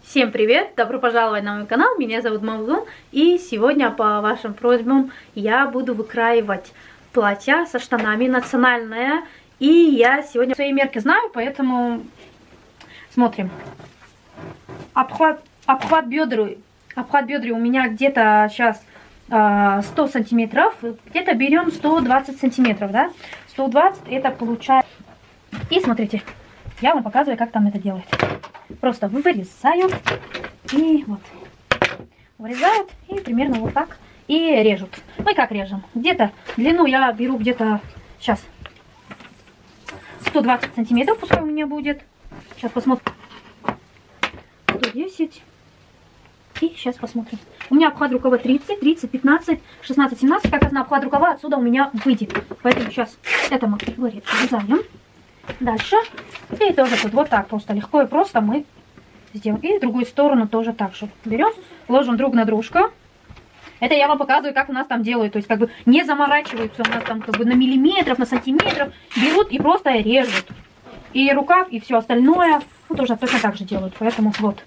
Всем привет! Добро пожаловать на мой канал, меня зовут Мавзун, и сегодня по вашим просьбам я буду выкраивать платья со штанами национальное, и я сегодня свои мерки знаю, поэтому смотрим. Обхват бедра у меня где-то сейчас 100 сантиметров, где-то берем 120 сантиметров, да? 120 это получается. И смотрите, я вам показываю, как там это делать. Просто вырезаю и вот вырезают и примерно вот так и режут. Мы как режем? Где-то длину я беру где-то сейчас 120 сантиметров, пускай у меня будет. Сейчас посмотрим. 110. И сейчас посмотрим. У меня обхват рукава 30, 15, 16, 17. Как раз на обхват рукава отсюда у меня выйдет. Поэтому сейчас это мы вырезаем. Дальше. И тоже тут вот так просто легко и просто мы сделаем. И другую сторону тоже так же. Берем, ложим друг на дружку. Это я вам показываю, как у нас там делают. То есть как бы не заморачиваются у нас там как бы на миллиметров, на сантиметров. Берут и просто режут. И рукав, и все остальное. Ну, тоже точно так же делают. Поэтому вот.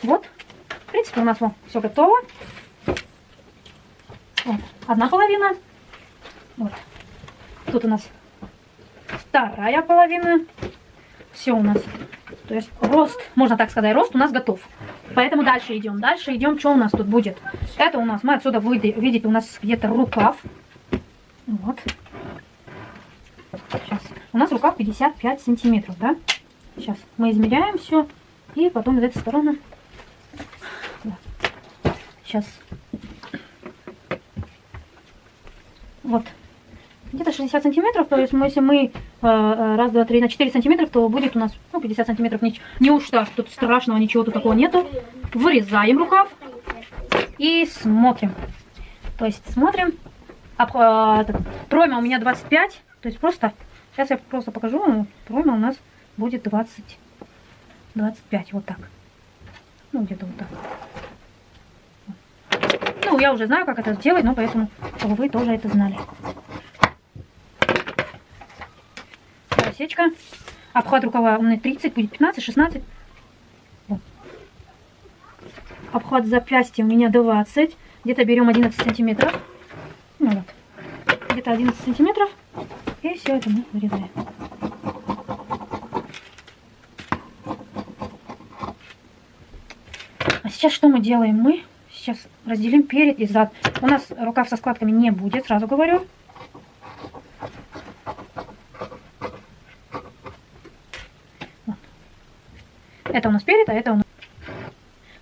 Вот. В принципе, у нас вот все готово. Вот. Одна половина. Вот. Тут у нас вторая половина. Все у нас. То есть рост, можно так сказать, рост у нас готов. Поэтому дальше идем. Дальше идем, что у нас тут будет. Это у нас, мы отсюда видите, у нас где-то рукав. Вот. Сейчас. У нас рукав 55 сантиметров, да? Сейчас мы измеряем все. И потом из этой стороны. Вот. Сейчас. Вот. Где-то 60 сантиметров, то есть если мы раз, два, три, на 4 сантиметров, то будет у нас 50 сантиметров. Не уж так, тут страшного ничего тут такого нету. Вырезаем рукав и смотрим. То есть смотрим. Пройма у меня 25, то есть просто, сейчас я просто покажу, пройма у нас будет 25, вот так. Ну где-то вот так. Ну я уже знаю, как это сделать, но поэтому, чтобы вы тоже это знали. Сечка. Обхват рукава у меня 30, будет 15, 16. Вот. Обхват запястья у меня 20. Где-то берем 11 сантиметров. Ну вот. Где-то 11 сантиметров. И все это мы вырезаем. А сейчас что мы делаем? Мы сейчас разделим перед и зад. У нас рукав со складками не будет, сразу говорю. Это у нас перед, а это у нас...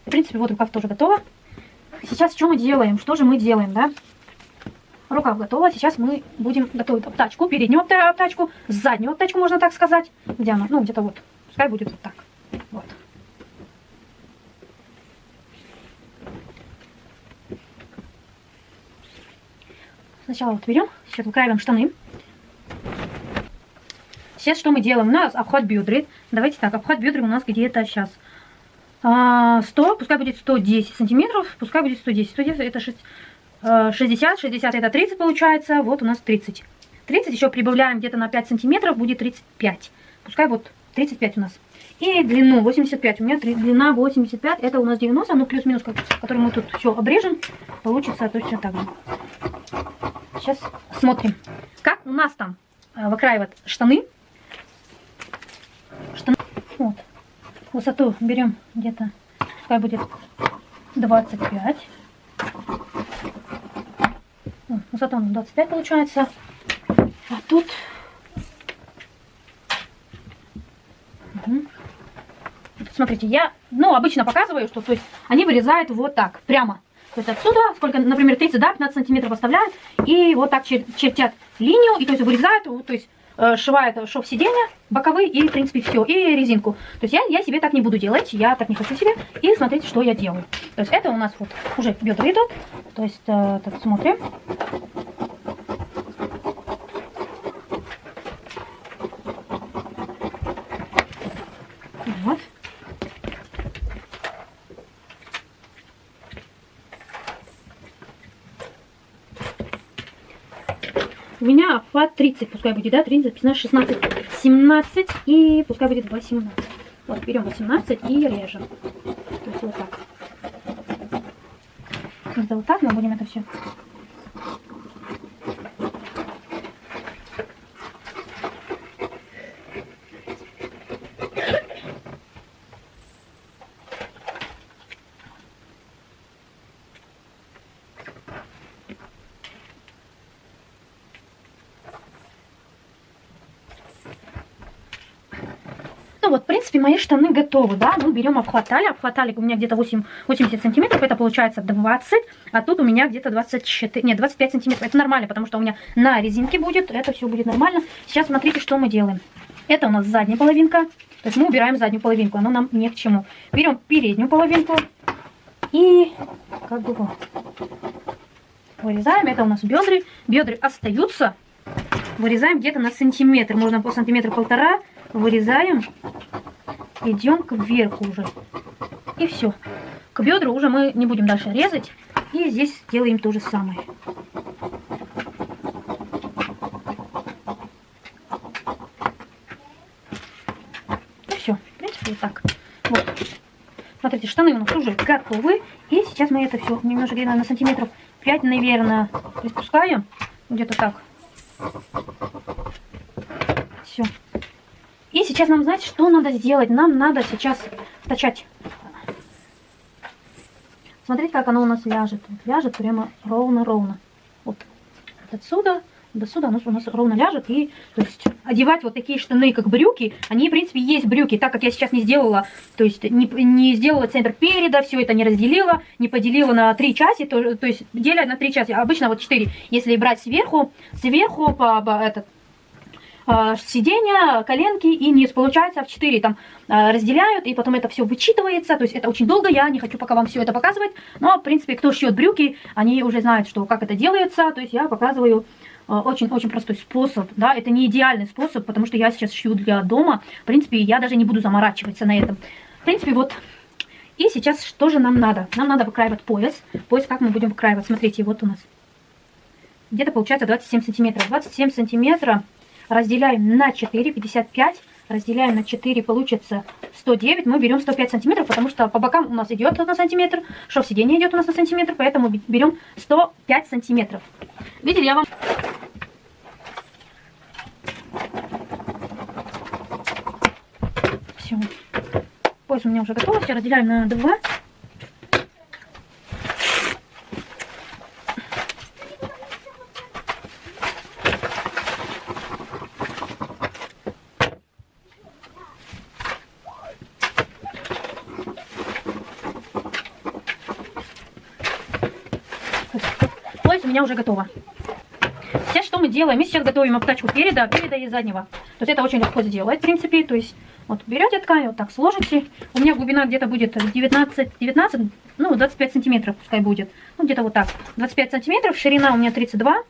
В принципе, вот рукав тоже готово. Сейчас что мы делаем? Что же мы делаем, да? Рукав готова. Сейчас мы будем готовить обтачку. Переднюю обтачку, заднюю обтачку, можно так сказать. Где она? Ну, где-то вот. Пускай будет вот так. Вот. Сначала вот берем. Сейчас выкраиваем штаны. Сейчас что мы делаем? У нас обхват бедра. Давайте так, обхват бедра у нас где-то сейчас 100, пускай будет 110 сантиметров, пускай будет 110. 110 это 60, 60 это 30 получается, вот у нас 30. 30 еще прибавляем где-то на 5 сантиметров, будет 35. Пускай вот 35 у нас. И длину 85, у меня длина 85, это у нас 90, ну плюс-минус, который мы тут все обрежем, получится точно так же. Сейчас смотрим, как у нас там выкраивают штаны. Вот. Высоту берем где-то, пускай будет 25. Высота 25 получается. А тут... Смотрите, я, обычно показываю, что, то есть, они вырезают вот так, прямо. То есть отсюда, сколько, например, 30, да, 15 сантиметров оставляют, и вот так чертят линию, и то есть вырезают, то есть сшивают шов сиденья, боковые, и в принципе все, и резинку. То есть я себе так не буду делать, я так не хочу себе. И смотрите, что я делаю. То есть это у нас вот уже бедра идут. То есть так, смотрим. Вот. У меня обхват 30, пускай будет, да, 30, 15, 16, 17 и пускай будет 18. Вот, берем 18 и режем. То есть вот так. Вот так мы будем это все. Ну вот, в принципе, мои штаны готовы, да, мы берем обхват талии. Обхват талии у меня где-то 80 сантиметров, это получается 20, а тут у меня где-то 24, нет, 25 сантиметров. Это нормально, потому что у меня на резинке будет, это все будет нормально. Сейчас смотрите, что мы делаем. Это у нас задняя половинка, то есть мы убираем заднюю половинку, она нам ни к чему. Берем переднюю половинку и как бы вот вырезаем, это у нас бедры. Бедры остаются, вырезаем где-то на сантиметр, можно по сантиметра-полтора. Вырезаем, идем кверху уже. И все. К бедру уже мы не будем дальше резать. И здесь делаем то же самое. И все. В принципе, вот так. Вот. Смотрите, штаны у нас уже готовы. И сейчас мы это все немножко где-то на сантиметров 5, наверное, приспускаем. Где-то так. Все. И сейчас нам, знаете, что надо сделать? Нам надо сейчас втачать. Смотрите, как оно у нас ляжет. Ляжет прямо ровно-ровно. Вот отсюда до сюда оно у нас ровно ляжет. И, то есть, одевать вот такие штаны, как брюки, они, в принципе, есть брюки. Так как я сейчас не сделала, то есть, не сделала центр переда, все это не разделила, не поделила на 3 части, то есть, деля на 3 части. Обычно вот 4. Если брать сверху сиденья, коленки и низ. Получается в 4 там разделяют, и потом это все вычитывается. То есть это очень долго, я не хочу пока вам все это показывать. Но, в принципе, кто шьет брюки, они уже знают, что как это делается. То есть я показываю очень-очень простой способ. Да, это не идеальный способ, потому что я сейчас шью для дома. В принципе, я даже не буду заморачиваться на этом. В принципе, вот. И сейчас что же нам надо? Нам надо выкраивать пояс. Пояс как мы будем выкраивать? Смотрите, вот у нас. Где-то получается 27 сантиметров. 27 сантиметров. Разделяем на 4, 55, разделяем на 4, получится 109. Мы берем 105 сантиметров, потому что по бокам у нас идет на сантиметр, шов сиденья идет у нас на сантиметр, поэтому берем 105 сантиметров. Видели, я вам... Все. Пояс у меня уже готов, все разделяем на 2. У меня уже готово. Сейчас что мы делаем? Мы сейчас готовим обтачку переда и заднего. То есть это очень легко сделать, в принципе. То есть вот берете ткань, вот так сложите. У меня глубина где-то будет 19, ну 25 сантиметров пускай будет. Ну где-то вот так. 25 сантиметров, ширина у меня 32.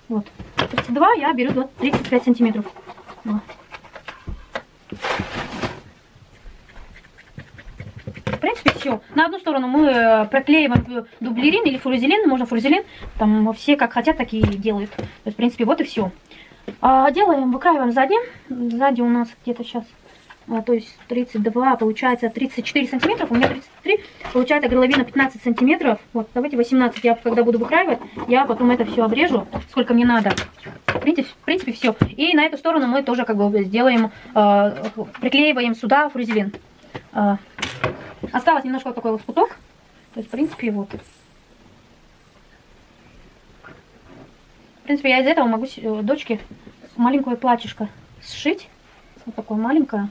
Вот. 32 я беру 35 сантиметров. Вот. В принципе, все. На одну сторону мы проклеиваем дублерин или фурозелин, можно фурозелин, там все как хотят, так и делают. То есть, в принципе, вот и все. Делаем, выкраиваем сзади. Сзади у нас где-то сейчас, то есть 32, получается 34 сантиметров, у меня 33, получается горловина 15 сантиметров. Вот, давайте 18, я когда буду выкраивать, я потом это все обрежу, сколько мне надо. В принципе, все. И на эту сторону мы тоже как бы сделаем, приклеиваем сюда фурозелин. Осталось немножко вот такой вот путок. То есть, в принципе, вот. В принципе, я из этого могу дочке маленькое платьишко сшить. Вот такое маленькое.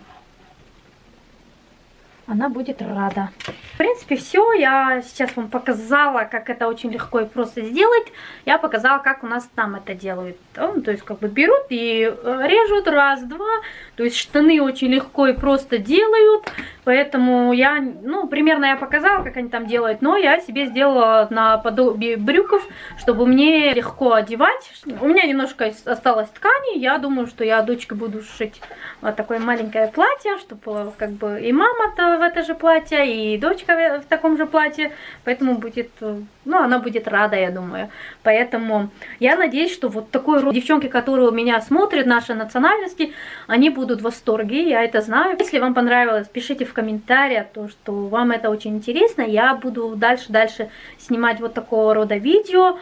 Она будет рада. В принципе, все. Я сейчас вам показала, как это очень легко и просто сделать. Я показала, как у нас там это делают. То есть, как бы берут и режут раз, два. То есть, штаны очень легко и просто делают. Поэтому я, ну, примерно я показала, как они там делают. Но я себе сделала наподобие брюков, чтобы мне легко одевать. У меня немножко осталось ткани. Я думаю, что я дочке буду шить вот такое маленькое платье, чтобы было как бы и мама-то в это же платье, и дочка в таком же платье, поэтому будет, ну, она будет рада, я думаю. Поэтому я надеюсь, что вот такой род девчонки, которые меня смотрят, нашей национальности, они будут в восторге, я это знаю. Если вам понравилось, пишите в комментариях, то, что вам это очень интересно. Я буду дальше снимать вот такого рода видео,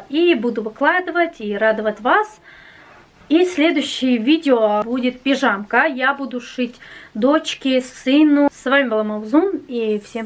и буду выкладывать и радовать вас. И следующее видео будет пижамка. Я буду шить дочке, сыну. С вами была Мавзун, и всем